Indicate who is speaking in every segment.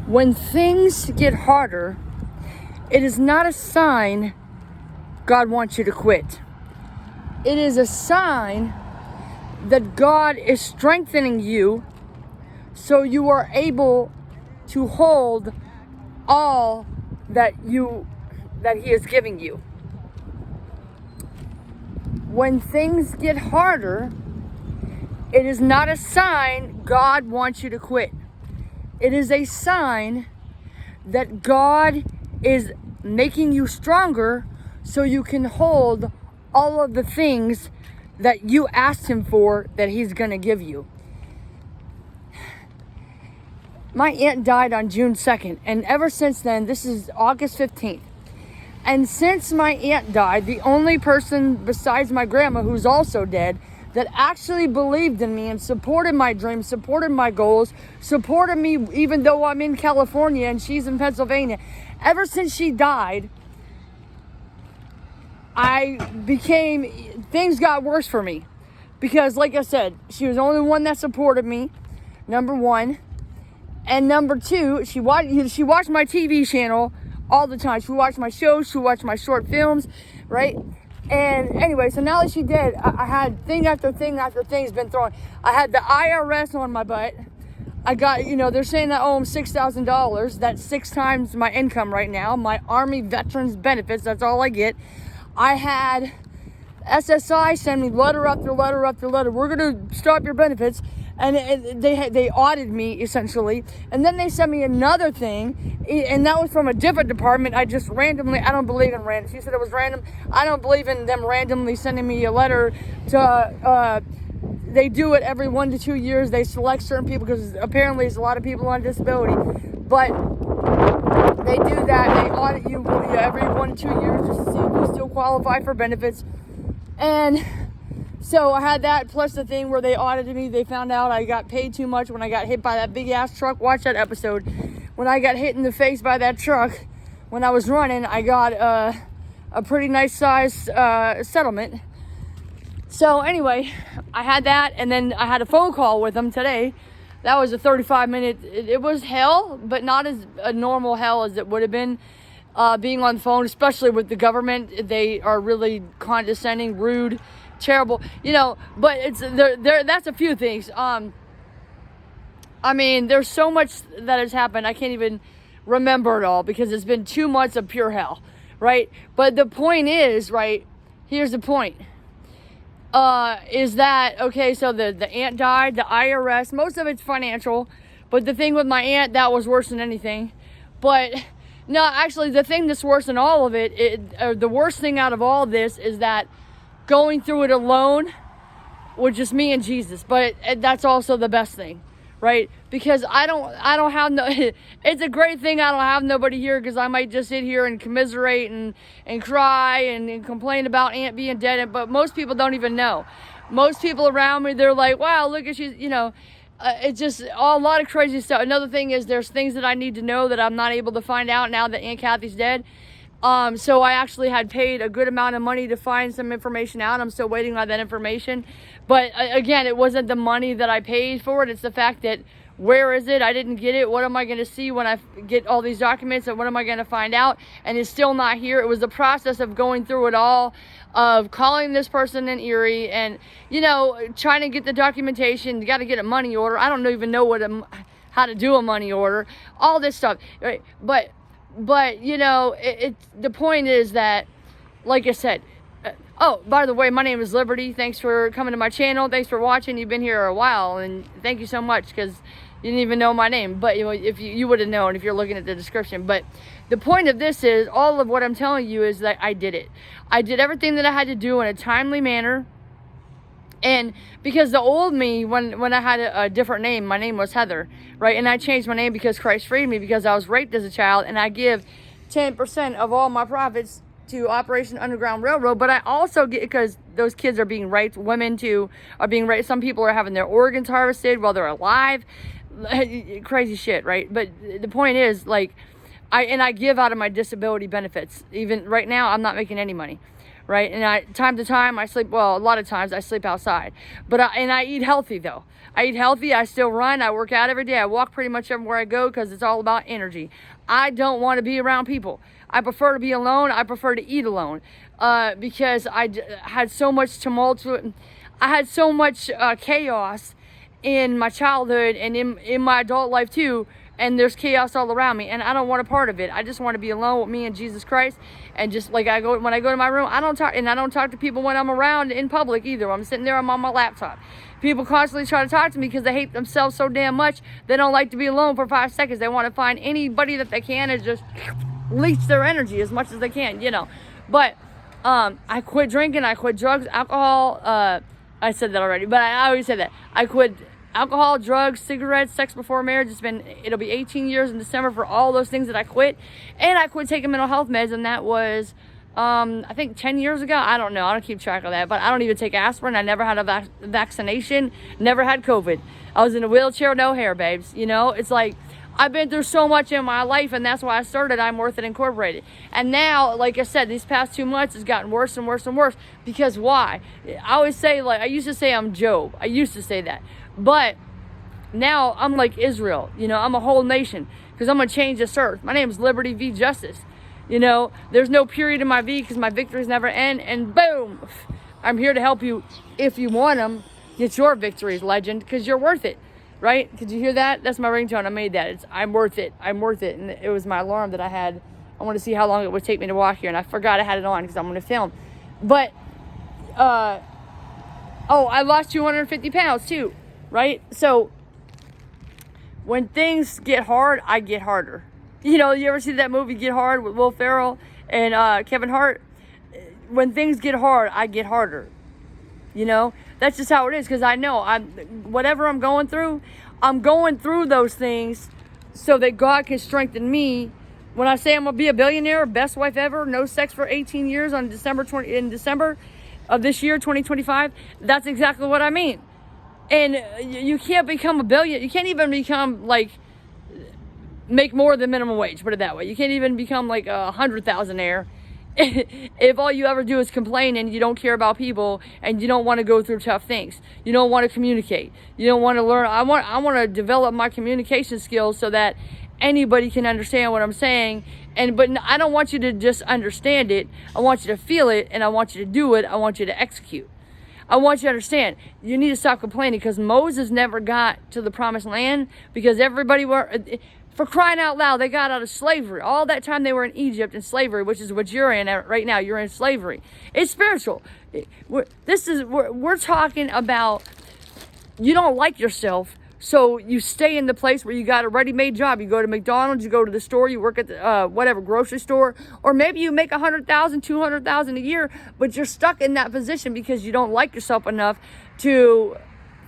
Speaker 1: When things get harder, it is not a sign God wants you to quit. It is a sign that God is strengthening you so you are able to hold all that He is giving you. When things get harder, it is not a sign God wants you to quit. It is a sign that God is making you stronger so you can hold all of the things that you asked Him for that He's going to give you. My aunt died on June 2nd, and ever since then, this is August 15th. And since my aunt died, the only person besides my grandma, who's also dead, that actually believed in me and supported my dreams, supported my goals, supported me even though I'm in California and she's in Pennsylvania. Ever since she died, things got worse for me. Because like I said, she was the only one that supported me, number one. And number two, she watched my TV channel all the time. She watched my shows, she watched my short films, right? And anyway, so now that she did, I had thing after thing after thing's been thrown. I had the IRS on my butt. I got, they're saying I owe them $6,000. That's 6 times my income right now. My Army Veterans benefits, that's all I get. I had SSI send me letter after letter after letter. We're going to stop your benefits. And they audited me, essentially. And then they sent me another thing, and that was from a different department. I don't believe in random. She said it was random. I don't believe in them randomly sending me a letter to, they do it every 1 to 2 years. They select certain people because apparently there's a lot of people on disability. But they do that. They audit you every 1 to 2 years just to see if you still qualify for benefits. And so I had that, plus the thing where they audited me. They found out I got paid too much when I got hit by that big ass truck. Watch that episode. When I got hit in the face by that truck when I was running, I got a pretty nice size settlement. So anyway, I had that, and then I had a phone call with them today. That was a 35-minute. It was hell, but not as a normal hell as it would have been. Being on the phone, especially with the government, they are really condescending, rude, terrible, but it's there. That's a few things. There's so much that has happened. I can't even remember it all because it's been 2 months of pure hell, right? But the point is, right? Here's the point. Is that okay? So the aunt died. The IRS. Most of it's financial, but the thing with my aunt, that was worse than anything. But no, actually, the thing that's worse than all of it, the worst thing out of all this is that going through it alone with just me and Jesus. But that's also the best thing, right? Because I don't have no, it's a great thing I don't have nobody here, because I might just sit here and commiserate and cry and complain about Aunt being dead. But most people don't even know. Most people around me, they're like, wow, look at you, it's just a lot of crazy stuff. Another thing is there's things that I need to know that I'm not able to find out now that Aunt Kathy's dead. So I actually had paid a good amount of money to find some information out. I'm still waiting on that information. But again, it wasn't the money that I paid for it. It's the fact that, where is it? I didn't get it. What am I going to see when I get all these documents? And what am I going to find out? And it's still not here. It was the process of going through it all, of calling this person in Erie and, trying to get the documentation. You got to get a money order. I don't even know how to do a money order. All this stuff, right? But the point is that, like I said, oh, by the way, my name is Liberty. Thanks for coming to my channel. Thanks for watching. You've been here a while, and thank you so much, because you didn't even know my name. But if you would have known if you're looking at the description. But the point of this is, all of what I'm telling you is that I did it. I did everything that I had to do in a timely manner. And because the old me, when I had a different name, my name was Heather, right? And I changed my name because Christ freed me, because I was raped as a child, and I give 10% of all my profits to Operation Underground Railroad. But I also get, because those kids are being raped, women too are being raped. Some people are having their organs harvested while they're alive. Crazy shit, right? But the point is, like, I give out of my disability benefits. Even right now, I'm not making any money, right? And time to time, I sleep, well, a lot of times I sleep outside. But I eat healthy, though. I eat healthy. I still run. I work out every day. I walk pretty much everywhere I go because it's all about energy. I don't want to be around people. I prefer to be alone. I prefer to eat alone because I had so much tumult. I had so much chaos in my childhood and in my adult life too, and there's chaos all around me, and I don't want a part of it. I just want to be alone with me and Jesus Christ. And just like when I go to my room, I don't talk to people when I'm around in public either. I'm sitting there, I'm on my laptop. People constantly try to talk to me because they hate themselves so damn much. They don't like to be alone for 5 seconds. They want to find anybody that they can and just leech their energy as much as they can, But I quit drinking. I quit drugs, alcohol. I said that already, but I always say that. I quit alcohol, drugs, cigarettes, sex before marriage. It'll be 18 years in December for all those things that I quit. And I quit taking mental health meds, and that was, I think 10 years ago. I don't know. I don't keep track of that, but I don't even take aspirin. I never had a vaccination, never had COVID. I was in a wheelchair, no hair, babes. It's like, I've been through so much in my life, and that's why I started I'm Worth It Incorporated. And now, like I said, these past 2 months it's gotten worse and worse and worse. Because why? I always say, I used to say I'm Job. I used to say that. But now I'm like Israel. I'm a whole nation because I'm going to change this earth. My name is Liberty V Justice. There's no period in my V because my victories never end. And boom, I'm here to help you if you want them. Get your victories, legend, because you're worth it. Right? Could you hear that? That's my ringtone. I made that. It's I'm worth it. I'm worth it. And it was my alarm that I had. I want to see how long it would take me to walk here. And I forgot I had it on because I'm going to film. But, I lost 250 pounds too. Right? So, when things get hard, I get harder. You ever see that movie Get Hard with Will Ferrell and Kevin Hart? When things get hard, I get harder. That's just how it is, because I know whatever I'm going through those things so that God can strengthen me. When I say I'm gonna be a billionaire, best wife ever, no sex for 18 years in December of this year, 2025, that's exactly what I mean. And you can't become a billionaire. You can't even become make more than minimum wage, put it that way. You can't even become like 100,000-aire if all you ever do is complain and you don't care about people and you don't want to go through tough things. You don't want to communicate. You don't want to learn. I want to develop my communication skills so that anybody can understand what I'm saying. But I don't want you to just understand it. I want you to feel it, and I want you to do it. I want you to execute. I want you to understand, you need to stop complaining, because Moses never got to the promised land because everybody for crying out loud, they got out of slavery. All that time they were in Egypt in slavery, which is what you're in right now. You're in slavery. It's spiritual. We're talking about you don't like yourself, so you stay in the place where you got a ready-made job. You go to McDonald's, you go to the store, you work at the whatever grocery store, or maybe you make $100,000, $200,000 a year, but you're stuck in that position because you don't like yourself enough to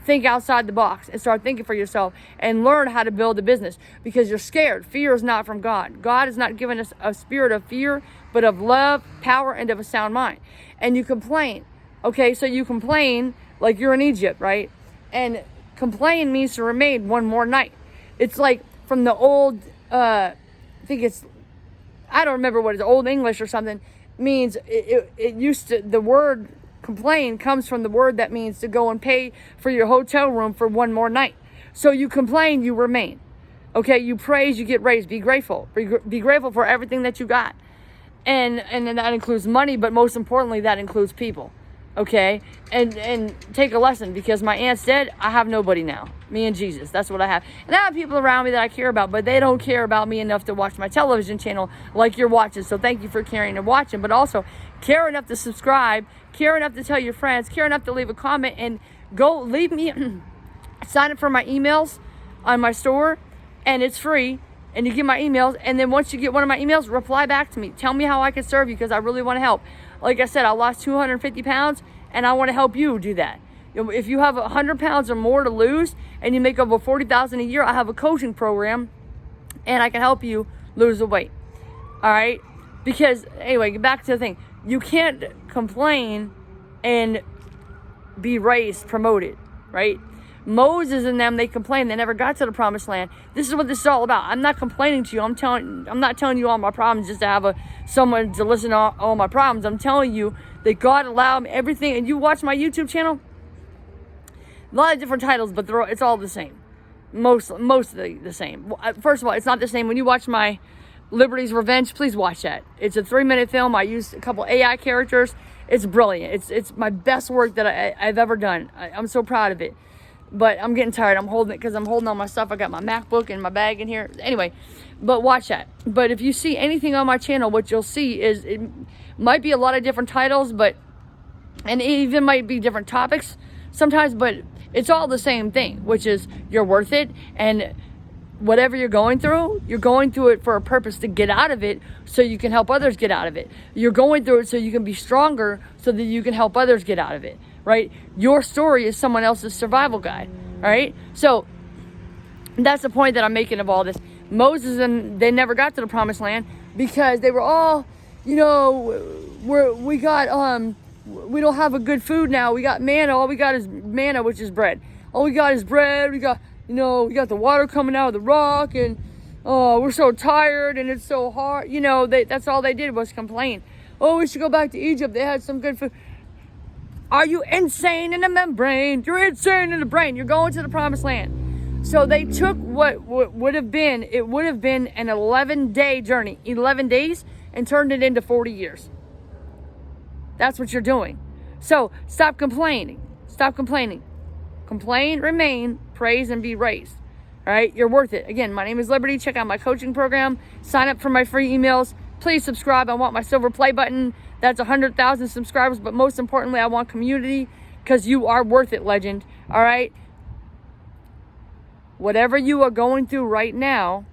Speaker 1: think outside the box and start thinking for yourself and learn how to build a business, because you're scared. Fear is not from God. God has not given us a spirit of fear, but of love, power, and of a sound mind. And you complain. Okay, so you complain like you're in Egypt, right? And complain means to remain one more night. It's like from the old, I don't remember what it's, Old English or something, means it used to, the word complain comes from the word that means to go and pay for your hotel room for one more night. So you complain, you remain. Okay, you praise, you get raised. Be grateful. Be grateful for everything that you got. And then that includes money, but most importantly, that includes people. Okay, and take a lesson, because my aunt's dead. I have nobody now. Me and Jesus. That's what I have. And I have people around me that I care about, but they don't care about me enough to watch my television channel like you're watching. So thank you for caring and watching, but also care enough to subscribe, care enough to tell your friends, care enough to leave a comment, and go leave me, sign up for my emails on my store, and it's free. And you get my emails, and then once you get one of my emails, reply back to me. Tell me how I can serve you, because I really want to help. Like I said, I lost 250 pounds, and I want to help you do that. If you have 100 pounds or more to lose, and you make over $40,000 a year, I have a coaching program, and I can help you lose the weight. All right? Because, anyway, get back to the thing. You can't complain and be raised, promoted, right? Moses and them, they complained. They never got to the promised land. This is what this is all about. I'm not complaining to you. I'm not telling you all my problems just to have someone to listen to all my problems. I'm telling you that God allowed me everything. And you watch my YouTube channel, a lot of different titles, but it's all the same. Mostly the same. First of all, it's not the same. When you watch my Liberty's Revenge, please watch that. It's a 3-minute film. I used a couple AI characters. It's brilliant. It's my best work that I've ever done. I'm so proud of it. But I'm getting tired. I'm holding it because I'm holding all my stuff. I got my MacBook and my bag in here. Anyway, but watch that. But if you see anything on my channel, what you'll see is it might be a lot of different titles, and it even might be different topics sometimes, but it's all the same thing, which is you're worth it. And whatever you're going through it for a purpose to get out of it so you can help others get out of it. You're going through it so you can be stronger so that you can help others get out of it, right? Your story is someone else's survival guide, all right? So that's the point that I'm making of all this. Moses and they never got to the promised land because they were all, we don't have a good food now. We got manna. All we got is manna, which is bread. All we got is bread. We got the water coming out of the rock, and we're so tired, and it's so hard. That's all they did was complain. Oh, we should go back to Egypt. They had some good food. Are you insane in the membrane? You're insane in the brain. You're going to the promised land. So they took what would have been an 11-day journey, 11 days, and turned it into 40 years. That's what you're doing. So stop complaining. Stop complaining. Complain, remain, praise, and be raised. All right, you're worth it. Again, my name is Liberty. Check out my coaching program. Sign up for my free emails. Please subscribe. I want my silver play button. That's 100,000 subscribers. But most importantly, I want community because you are worth it, legend. All right? Whatever you are going through right now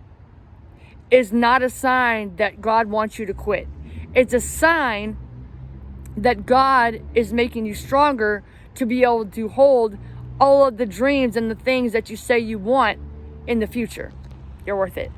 Speaker 1: is not a sign that God wants you to quit. It's a sign that God is making you stronger to be able to hold all of the dreams and the things that you say you want in the future. You're worth it.